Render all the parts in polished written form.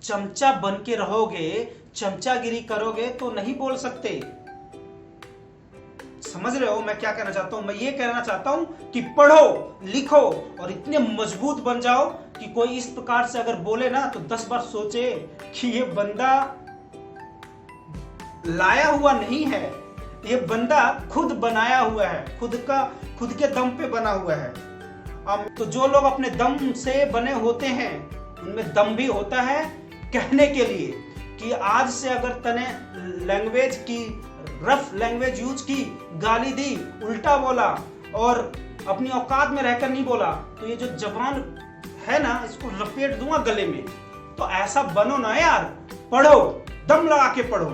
चमचा बन के रहोगे, चमचागिरी करोगे तो नहीं बोल सकते। समझ रहे हो मैं क्या कहना चाहता हूं? मैं ये कहना चाहता हूं कि पढ़ो, लिखो और इतने मजबूत बन जाओ कि कोई इस प्रकार से अगर बोले ना तो 10 बार सोचे कि ये बंदा लाया हुआ नहीं है, ये बंदा खुद बनाया हुआ है, खुद के दम पे बना हुआ है। तो जो लोग अपने दम से बने होते हैं उनमें दम भी होता है कहने के लिए कि आज से अगर तने लैंग्वेज की, रफ लैंग्वेज यूज की, गाली दी, उल्टा बोला और अपनी औकात में रहकर नहीं बोला तो ये जो जबान है ना इसको लपेट दूंगा गले में। तो ऐसा बनो ना यार, पढ़ो, दम लगा के पढ़ो।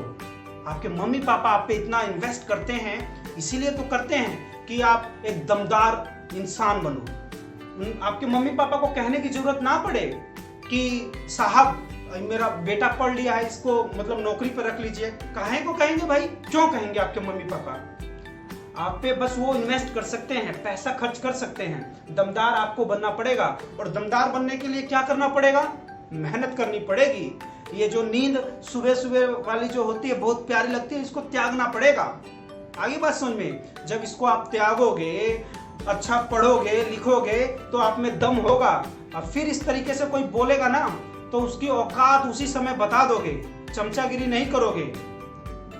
आपके मम्मी पापा आप पे इतना इन्वेस्ट करते हैं, इसीलिए तो करते हैं कि आप एक दमदार इंसान बनो। आपके मम्मी पापा को कहने की जरूरत ना पड़े कि साहब मेरा बेटा पढ़ लिया है, इसको मतलब नौकरी पर रख लीजिए। काहे को कहेंगे भाई? क्यों कहेंगे आपके मम्मी पापा? आप पे बस वो इन्वेस्ट कर सकते हैं, पैसा खर्च कर सकते हैं। दमदार आपको बनना पड़ेगा और दमदार बनने के लिए क्या करना पड़ेगा? मेहनत करनी पड़ेगी। ये जो नींद सुबह सुबह वाली जो होती है बहुत प्यारी लगती है, इसको त्यागना पड़ेगा। आगे बात समझ में? जब इसको आप त्यागोगे, अच्छा पढ़ोगे, लिखोगे तो आप में दम होगा। अब फिर इस तरीके से कोई बोलेगा ना तो उसकी औकात उसी समय बता दोगे, चमचागिरी नहीं करोगे।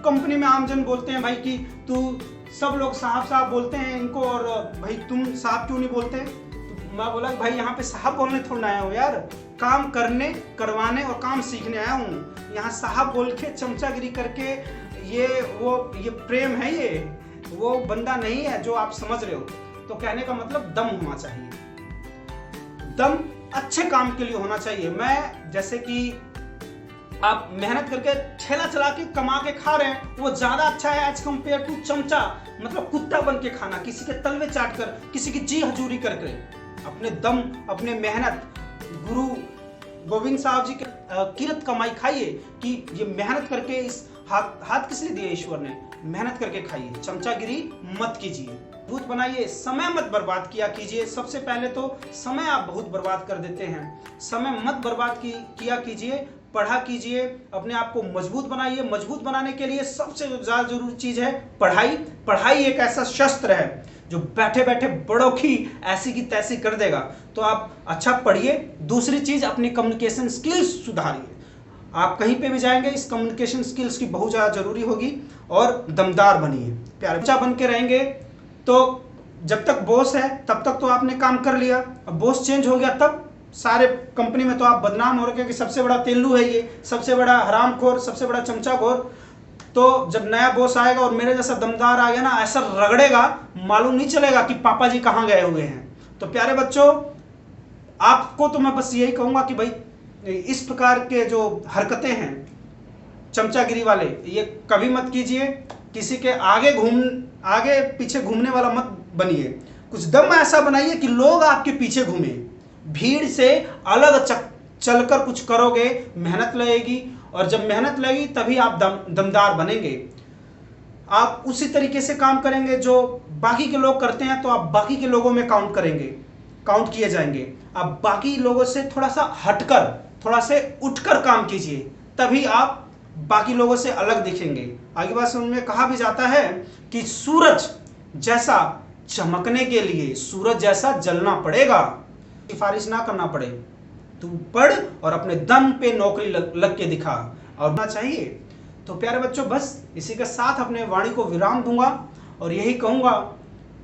कंपनी में आमजन बोलते हैं भाई कि तू, सब लोग साहब साहब बोलते हैं इनको और भाई तुम साहब क्यों नहीं बोलते? तो मैं बोला भाई यहाँ पे साहब बोलने थोड़ा आया हूँ यार, काम करने, करवाने और काम सीखने आया हूँ। यहाँ साहब बोल के चमचागिरी करके ये प्रेम है, ये वो बंदा नहीं है जो आप समझ रहे हो। तो कहने का मतलब दम होना चाहिए, दम अच्छे काम के लिए होना चाहिए। मैं जैसे कि आप मेहनत करके ठेला चला के कमा के खा रहे हैं वो ज्यादा अच्छा है एज कंपेयर टू चमचा, मतलब कुत्ता बन के खाना, किसी के तलवे चाट कर, किसी की जी हजूरी करके। अपने दम, अपने मेहनत, गुरु गोविंद साहब जी के किरत कमाई खाइए कि ये मेहनत करके, इस हाथ किस लिए दिए ईश्वर ने? मेहनत करके खाइए, चमचागिरी मत कीजिए, भूत बनाइए, समय मत बर्बाद किया कीजिए। सबसे पहले तो समय आप बहुत बर्बाद कर देते हैं, समय मत बर्बाद किया कीजिए, पढ़ा कीजिए, अपने आप को मजबूत बनाइए। मजबूत बनाने के लिए सबसे ज्यादा जरूरी चीज है पढ़ाई। पढ़ाई एक ऐसा शस्त्र है जो बैठे बैठे बड़ों की ऐसी की तैसी कर देगा। तो आप अच्छा पढ़िए। दूसरी चीज, अपनी कम्युनिकेशन स्किल्स सुधारिए। आप कहीं पे भी जाएंगे इस कम्युनिकेशन स्किल्स की बहुत ज्यादा जरूरी होगी। और दमदार बनिए, प्यारे बच्चा बन के रहेंगे तो जब तक बॉस है तब तक तो आपने काम कर लिया। अब बॉस चेंज हो गया तब सारे कंपनी में तो आप बदनाम हो रहे कि सबसे बड़ा तेलू है ये, सबसे बड़ा हरामखोर, सबसे बड़ा चमचाखोर। तो जब नया बॉस आएगा और मेरे जैसा दमदार आ गया ना, ऐसा रगड़ेगा मालूम नहीं चलेगा कि पापा जी कहाँ गए हुए हैं। तो प्यारे बच्चों, आपको तो मैं बस यही कहूंगा कि भाई इस प्रकार के जो हरकतें हैं चमचागिरी वाले, ये कभी मत कीजिए। किसी के आगे पीछे घूमने वाला मत बनिए। कुछ दम ऐसा बनाइए कि लोग आपके पीछे घूमे। भीड़ से अलग चलकर कुछ करोगे, मेहनत लगेगी और जब मेहनत लगेगी तभी आप दमदार बनेंगे। आप उसी तरीके से काम करेंगे जो बाकी के लोग करते हैं तो आप बाकी के लोगों में काउंट किए जाएंगे। आप बाकी लोगों से थोड़ा सा हटकर, थोड़ा से उठकर काम कीजिए, तभी आप बाकी लोगों से अलग दिखेंगे। आगे बात समझ में? कहा भी जाता है कि सूरज जैसा चमकने के लिए सूरज जैसा जलना पड़ेगा, सिफारिश ना करना पड़े। तू पढ़ और अपने दम पे नौकरी लग के दिखा और ना चाहिए। तो प्यारे बच्चों, बस इसी के साथ अपने वाणी को विराम दूंगा और यही कहूंगा,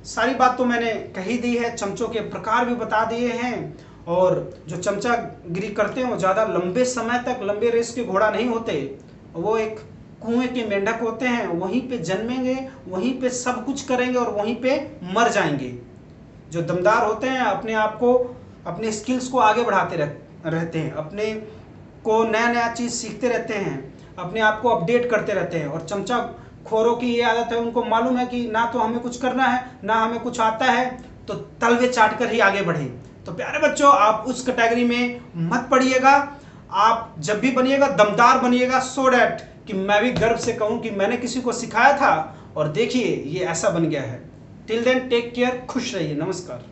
सारी बात तो मैंने कही दी है, चमचों के प्रकार भी बता दिए हैं। और जो चमचागिरी करते हैं वो ज़्यादा लंबे समय तक लंबे रेस के घोड़ा नहीं होते, वो एक कुएं के मेंढक होते हैं। वहीं पे जन्मेंगे, वहीं पे सब कुछ करेंगे और वहीं पे मर जाएंगे। जो दमदार होते हैं अपने आप को, अपने स्किल्स को आगे बढ़ाते रहते हैं, अपने को नया नया चीज़ सीखते रहते हैं, अपने आप को अपडेट करते रहते हैं। और चमचा खोरों की ये आदत है, उनको मालूम है कि ना तो हमें कुछ करना है ना हमें कुछ आता है, तो तलवे चाट कर ही आगे बढ़े। तो प्यारे बच्चों, आप उस कैटेगरी में मत पड़िएगा। आप जब भी बनिएगा दमदार बनिएगा, सो डैट कि मैं भी गर्व से कहूं कि मैंने किसी को सिखाया था और देखिए ये ऐसा बन गया है। टिल देन टेक केयर, खुश रहिए, नमस्कार।